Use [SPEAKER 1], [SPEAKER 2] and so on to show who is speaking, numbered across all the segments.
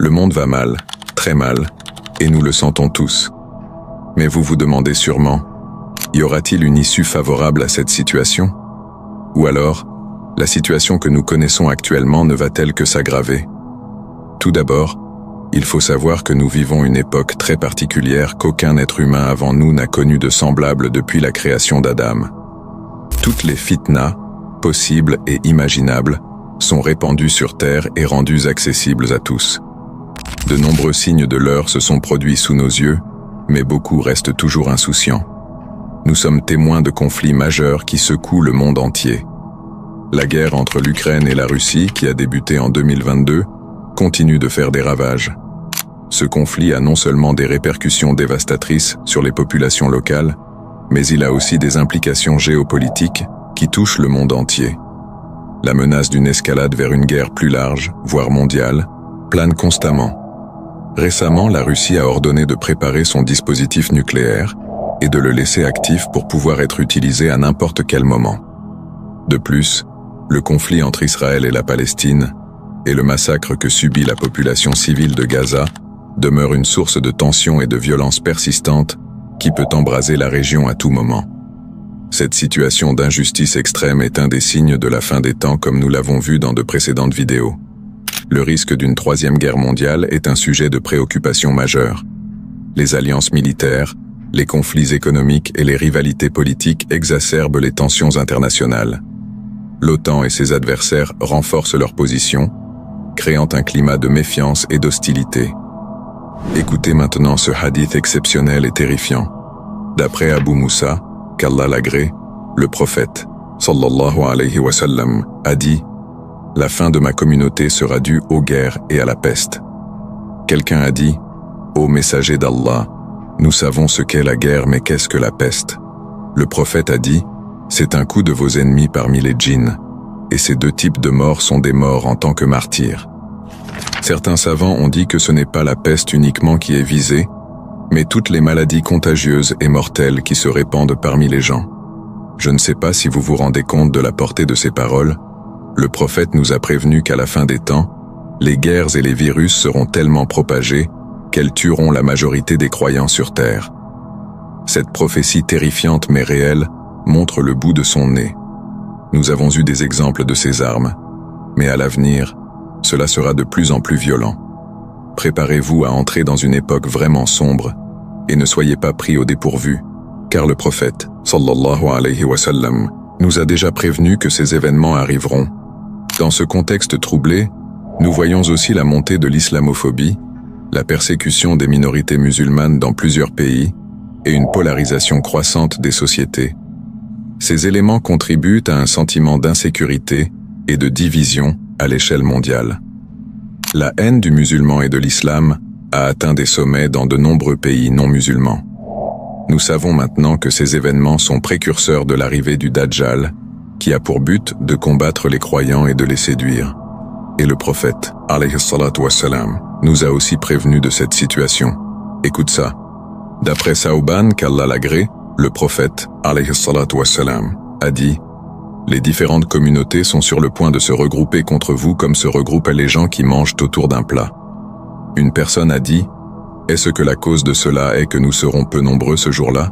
[SPEAKER 1] Le monde va mal, très mal, et nous le sentons tous. Mais vous vous demandez sûrement, y aura-t-il une issue favorable à cette situation? Ou alors, la situation que nous connaissons actuellement ne va-t-elle que s'aggraver? Tout d'abord, il faut savoir que nous vivons une époque très particulière qu'aucun être humain avant nous n'a connu de semblable depuis la création d'Adam. Toutes les fitnas, possibles et imaginables, sont répandues sur Terre et rendues accessibles à tous. De nombreux signes de l'heure se sont produits sous nos yeux, mais beaucoup restent toujours insouciants. Nous sommes témoins de conflits majeurs qui secouent le monde entier. La guerre entre l'Ukraine et la Russie, qui a débuté en 2022, continue de faire des ravages. Ce conflit a non seulement des répercussions dévastatrices sur les populations locales, mais il a aussi des implications géopolitiques qui touchent le monde entier. La menace d'une escalade vers une guerre plus large, voire mondiale, plane constamment. Récemment, la Russie a ordonné de préparer son dispositif nucléaire et de le laisser actif pour pouvoir être utilisé à n'importe quel moment. De plus, le conflit entre Israël et la Palestine et le massacre que subit la population civile de Gaza demeure une source de tension et de violence persistante qui peut embraser la région à tout moment. Cette situation d'injustice extrême est un des signes de la fin des temps comme nous l'avons vu dans de précédentes vidéos. Le risque d'une troisième guerre mondiale est un sujet de préoccupation majeure. Les alliances militaires, les conflits économiques et les rivalités politiques exacerbent les tensions internationales. L'OTAN et ses adversaires renforcent leur position, créant un climat de méfiance et d'hostilité. Écoutez maintenant ce hadith exceptionnel et terrifiant. D'après Abu Moussa, qu'Allah l'agrée, le prophète, sallallahu alayhi wa sallam, a dit « La fin de ma communauté sera due aux guerres et à la peste. » Quelqu'un a dit « Ô messager d'Allah, nous savons ce qu'est la guerre, mais qu'est-ce que la peste ?» Le prophète a dit « C'est un coup de vos ennemis parmi les djinns, et ces deux types de morts sont des morts en tant que martyrs. » Certains savants ont dit que ce n'est pas la peste uniquement qui est visée, mais toutes les maladies contagieuses et mortelles qui se répandent parmi les gens. Je ne sais pas si vous vous rendez compte de la portée de ces paroles. Le prophète nous a prévenu qu'à la fin des temps, les guerres et les virus seront tellement propagés qu'elles tueront la majorité des croyants sur Terre. Cette prophétie terrifiante mais réelle montre le bout de son nez. Nous avons eu des exemples de ces armes, mais à l'avenir, cela sera de plus en plus violent. Préparez-vous à entrer dans une époque vraiment sombre et ne soyez pas pris au dépourvu, car le prophète, sallallahu alayhi wa sallam, nous a déjà prévenu que ces événements arriveront. Dans ce contexte troublé, nous voyons aussi la montée de l'islamophobie, la persécution des minorités musulmanes dans plusieurs pays et une polarisation croissante des sociétés. Ces éléments contribuent à un sentiment d'insécurité et de division à l'échelle mondiale. La haine du musulman et de l'islam a atteint des sommets dans de nombreux pays non musulmans. Nous savons maintenant que ces événements sont précurseurs de l'arrivée du Dajjal, qui a pour but de combattre les croyants et de les séduire. Et le prophète, alayhi salatu wassalam, nous a aussi prévenus de cette situation. Écoute ça. D'après Saouban, qu'Allah l'agrée, le prophète, alayhi salatu wassalam, a dit « Les différentes communautés sont sur le point de se regrouper contre vous comme se regroupent les gens qui mangent autour d'un plat. » Une personne a dit « Est-ce que la cause de cela est que nous serons peu nombreux ce jour-là »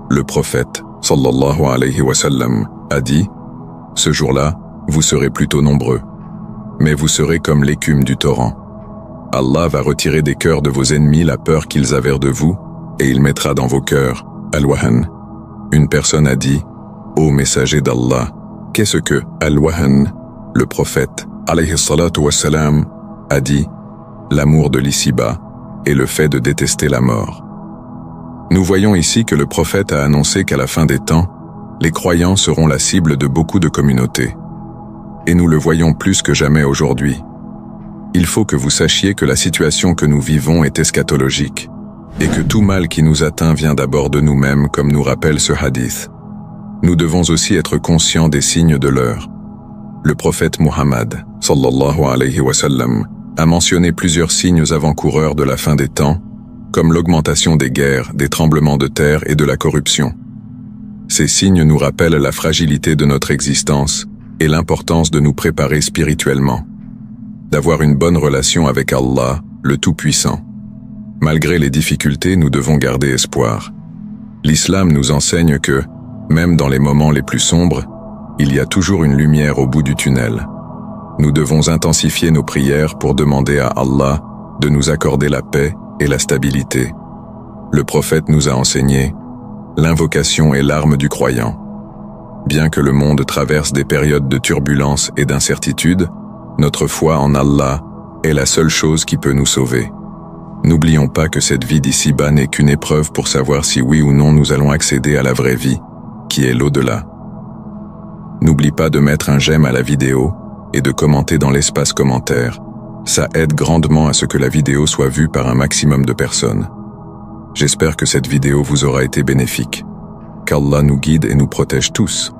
[SPEAKER 1] Le prophète, sallallahu alayhi wa sallam, a dit « Ce jour-là, vous serez plutôt nombreux, mais vous serez comme l'écume du torrent. Allah va retirer des cœurs de vos ennemis la peur qu'ils avaient de vous, et il mettra dans vos cœurs al-wahan. » Une personne a dit « Ô messager d'Allah, qu'est-ce que al-wahan » Le prophète, alayhi salatu wassalam, a dit « L'amour de l'ici-bas et le fait de détester la mort. » Nous voyons ici que le prophète a annoncé qu'à la fin des temps, les croyants seront la cible de beaucoup de communautés. Et nous le voyons plus que jamais aujourd'hui. Il faut que vous sachiez que la situation que nous vivons est eschatologique, et que tout mal qui nous atteint vient d'abord de nous-mêmes, comme nous rappelle ce hadith. Nous devons aussi être conscients des signes de l'heure. Le prophète Muhammad, sallallahu alayhi wa sallam, a mentionné plusieurs signes avant-coureurs de la fin des temps, comme l'augmentation des guerres, des tremblements de terre et de la corruption. Ces signes nous rappellent la fragilité de notre existence et l'importance de nous préparer spirituellement, d'avoir une bonne relation avec Allah le Tout-Puissant. Malgré les difficultés, nous devons garder espoir. L'islam nous enseigne que, même dans les moments les plus sombres, il y a toujours une lumière au bout du tunnel. Nous devons intensifier nos prières pour demander à Allah de nous accorder la paix et la stabilité. Le prophète nous a enseigné, l'invocation est l'arme du croyant. Bien que le monde traverse des périodes de turbulence et d'incertitude, notre foi en Allah est la seule chose qui peut nous sauver. N'oublions pas que cette vie d'ici-bas n'est qu'une épreuve pour savoir si oui ou non nous allons accéder à la vraie vie, qui est l'au-delà. N'oublie pas de mettre un j'aime à la vidéo et de commenter dans l'espace commentaire. Ça aide grandement à ce que la vidéo soit vue par un maximum de personnes. J'espère que cette vidéo vous aura été bénéfique. Qu'Allah nous guide et nous protège tous.